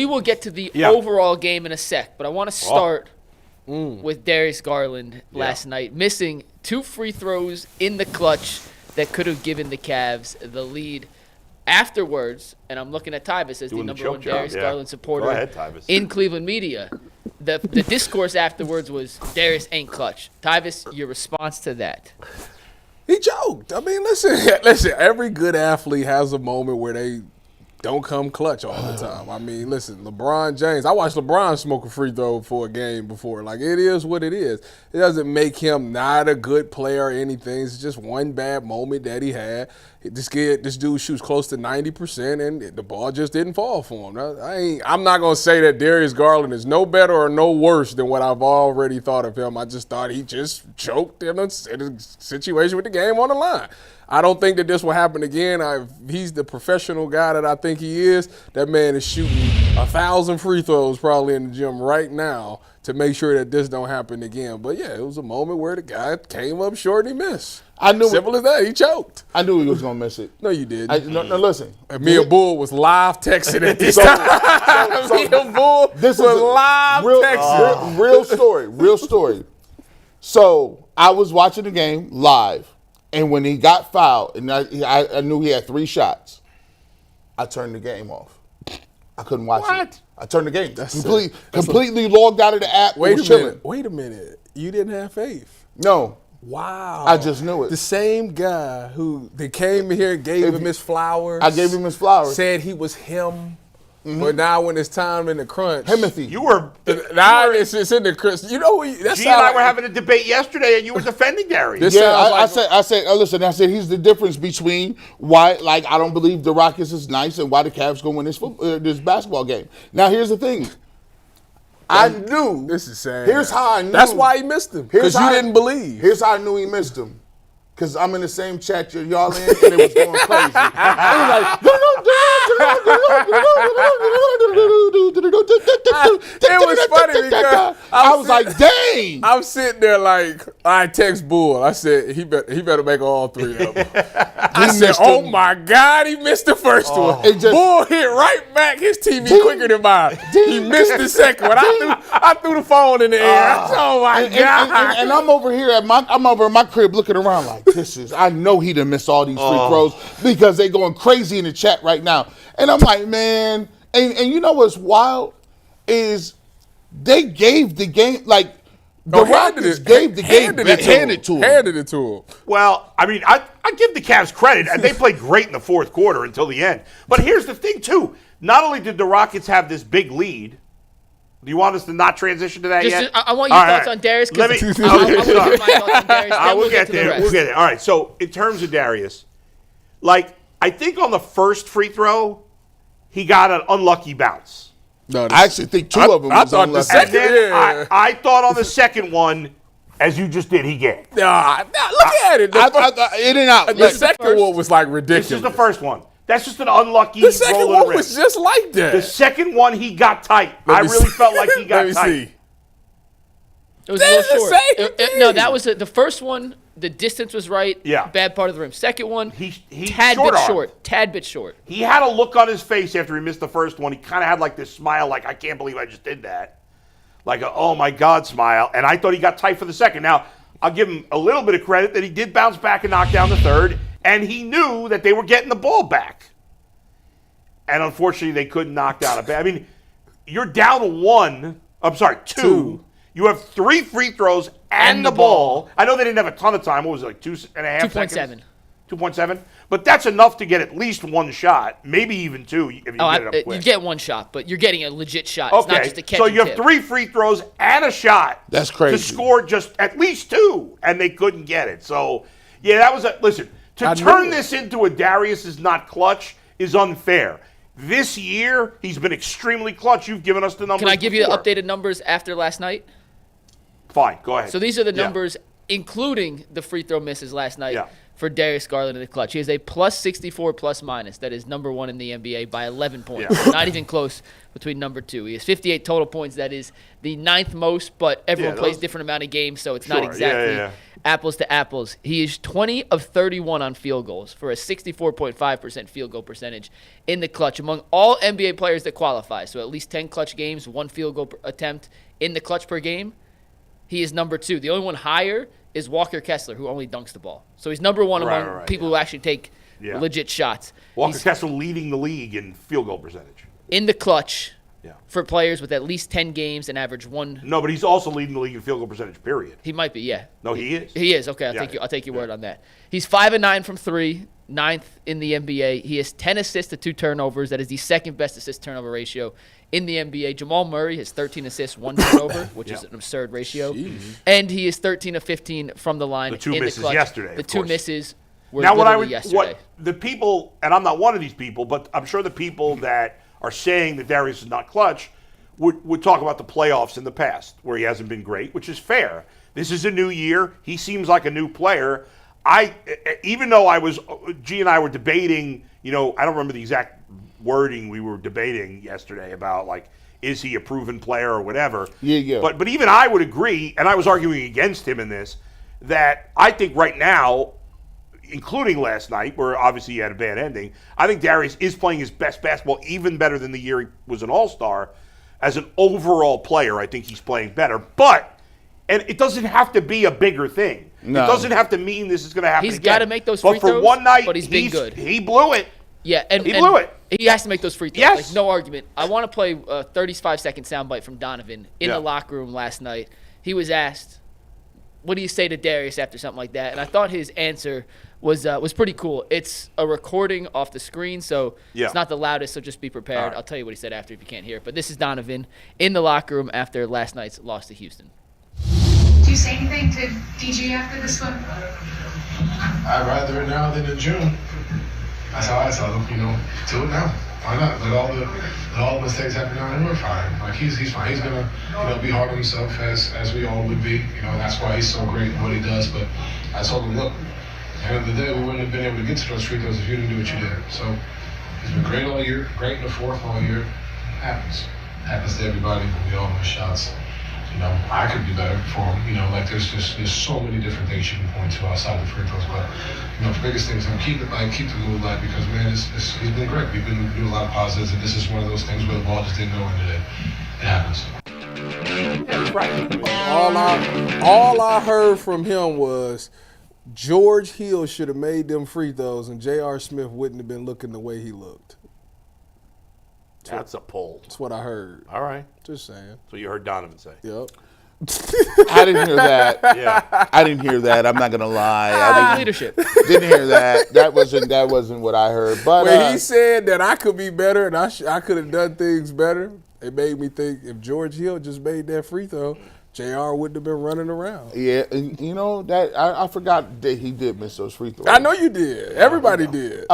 We will get to the overall game in a sec, but I want to start with Darius Garland last night, missing 2 free throws in the clutch that could have given the Cavs the lead. Afterwards, and I'm looking at Tyvis as the number 1 Darius Garland supporter in Cleveland media, the discourse afterwards was Darius ain't clutch. Tyvis, your response to that? He joked. I mean, listen, every good athlete has a moment where they don't come clutch all the time. I mean, listen, LeBron James, I watched LeBron smoke a free throw for a game before. Like, it is what it is. It doesn't make him not a good player or anything. It's just one bad moment that he had. This dude shoots close to 90%, and the ball just didn't fall for him. I'm not going to say that Darius Garland is no better or no worse than what I've already thought of him. I just thought he just choked in a situation with the game on the line. I don't think that this will happen again. He's the professional guy that I think he is. That man is shooting 1,000 free throws probably in the gym right now to make sure that this don't happen again. But, yeah, it was a moment where the guy came up short and he missed. Simple as that. He choked. I knew he was going to miss it. No, you didn't. No, listen. Mia Bull was live texting at this time. Mia Bull was live texting. Real story. So I was watching the game live. And when he got fouled, and I knew he had 3 shots, I turned the game off. I couldn't watch it. I turned the game. Completely logged out of the app. Wait a minute. You didn't have faith? No. Wow. I just knew it. The same guy who they came here, gave him his flowers. I gave him his flowers. Said he was him. Mm-hmm. But now when it's time in the crunch. Timothy. You were. It's in the crunch. You know, G and I were having a debate yesterday, and you were defending Darius. I said he's the difference between why, like, I don't believe the Rockets is nice and why the Cavs going to win this basketball game. Now, here's the thing. I knew. This is sad. Here's how I knew. That's why he missed him. Because you didn't believe. Here's how I knew he missed him. Because I'm in the same chat y'all in, and it was going crazy. It was funny because I was like, dang. I'm sitting there like, I text Bull. I said, he better make all 3 of them. I said, oh my God, he missed the first one. Bull hit right back his TV quicker than mine. He missed the second one. I threw the phone in the air. Oh my God. And I'm over here in my crib looking around like, I know he done missed all these free throws because they going crazy in the chat right now. And I'm like, man, and you know what's wild is they gave the game, like, the Rockets gave the game, handed it to him. Well, I mean, I give the Cavs credit, and they played great in the 4th quarter until the end. But here's the thing, too. Not only did the Rockets have this big lead, do you want us to not transition to that yet? I want your thoughts on Darius. I will get there. We'll get there. All right, so in terms of Darius, like, I think on the first free throw, he got an unlucky bounce. No, I actually think 2 of them was unlucky. The second, I thought on the second one, as you just did, he gave. Look at it. In and out. The second one was like ridiculous. This is the first one. That's just an unlucky The second one was just like that. The second one, he got tight. I really felt like he got tight. Let me see. It was a little short. No, that was the first one. The distance was right. Yeah. Bad part of the rim. Second one, he tad bit short. He had a look on his face after he missed the first one. He kind of had like this smile, like, I can't believe I just did that. Like a, oh my God smile. And I thought he got tight for the second. Now, I'll give him a little bit of credit that he did bounce back and knock down the third. And he knew that they were getting the ball back. And unfortunately, they couldn't knock down a bad. I mean, you're down 2. You have 3 free throws and the ball. I know they didn't have a ton of time. What was it, like 2.5 seconds? 2.7. But that's enough to get at least 1 shot, maybe even 2 if you get it up quick. You get 1 shot, but you're getting a legit shot. Okay. It's not just a catch. So you have 3 free throws and a shot. That's crazy. To score just at least 2, and they couldn't get it. So, yeah, that was listen, to turn this into a Darius is not clutch is unfair. This year, he's been extremely clutch. You've given us the numbers. Can I give you the updated numbers after last night? Fine, go ahead. So these are the numbers, including the free throw misses last night. Yeah. for Darius Garland in the clutch. He has a plus 64 plus minus. That is number 1 in the NBA by 11 points. Yeah. Not even close between number 2. He has 58 total points. That is the 9th most, but everyone plays different amount of games, so it's not exactly apples to apples. He is 20 of 31 on field goals for a 64.5% field goal percentage in the clutch among all NBA players that qualify. So at least 10 clutch games, 1 field goal attempt in the clutch per game. He is number 2. The only one higher is Walker Kessler, who only dunks the ball. So he's number 1 among people who actually take legit shots. Walker Kessler leading the league in field goal percentage. In the clutch for players with at least 10 games and average 1. No, but he's also leading the league in field goal percentage, period. He might be, yeah. No, he is. He is. Okay, I'll take your word on that. He's 5 of 9 from 3, 9th in the NBA. He has 10 assists to 2 turnovers. That is the second best assist-turnover ratio in the NBA. Jamal Murray has 13 assists, 1 turnover, which is an absurd ratio. And he is 13 of 15 from the line. The 2 in misses the clutch. yesterday. The 2 misses were now, yesterday. what the people, and I'm not one of these people, but I'm sure the people that are saying that Darius is not clutch would talk about the playoffs in the past where he hasn't been great, which is fair. This is a new year. He seems like a new player. Even though G and I were debating, I don't remember the exact wording we were debating yesterday about, like, is he a proven player or whatever. Yeah. But even I would agree, and I was arguing against him in this, that I think right now, including last night, where obviously he had a bad ending, I think Darius is playing his best basketball, even better than the year he was an all-star. As an overall player, I think he's playing better. And it doesn't have to be a bigger thing. No. It doesn't have to mean this is going to happen He's again. got to make those free throws. But throws, for one night, but he's been good. He blew it. Yeah, and he blew it. He has to make those free throws. Yes. Like, no argument. I want to play a 35-second soundbite from Donovan in the locker room last night. He was asked, what do you say to Darius after something like that? And I thought his answer was pretty cool. It's a recording off the screen, so it's not the loudest, so just be prepared. Right. I'll tell you what he said after if you can't hear it. But this is Donovan in the locker room after last night's loss to Houston. Do you say anything to DG after this one? I'd rather it now than in June. That's how I tell him, do it now. Why not? Let all the mistakes happen now and we're fine. Like he's fine. He's gonna, be hard on himself as we all would be. That's why he's so great at what he does. But I told him, look, at the end of the day, we wouldn't have been able to get to those free throws if you didn't do what you did. So he's been great all year, great in the fourth all year. Happens to everybody. We all miss shots. I could be better for him. Like there's so many different things you can point to outside the free throws. But the biggest thing is keep the mood light because man, he's been great. We've been doing a lot of positives, and this is one of those things where the ball just didn't go in today. It happens. All I heard from him was George Hill should have made them free throws, and J.R. Smith wouldn't have been looking the way he looked. That's a pull. That's what I heard. All right. Just saying. So you heard Donovan say. Yep. I didn't hear that. Yeah. I didn't hear that. I'm not gonna lie. Leadership. Didn't hear that. That wasn't what I heard. But when he said that I could be better and I could have done things better, it made me think if George Hill just made that free throw, JR wouldn't have been running around. Yeah, and that I forgot that he did miss those free throws. I know you did. Everybody did.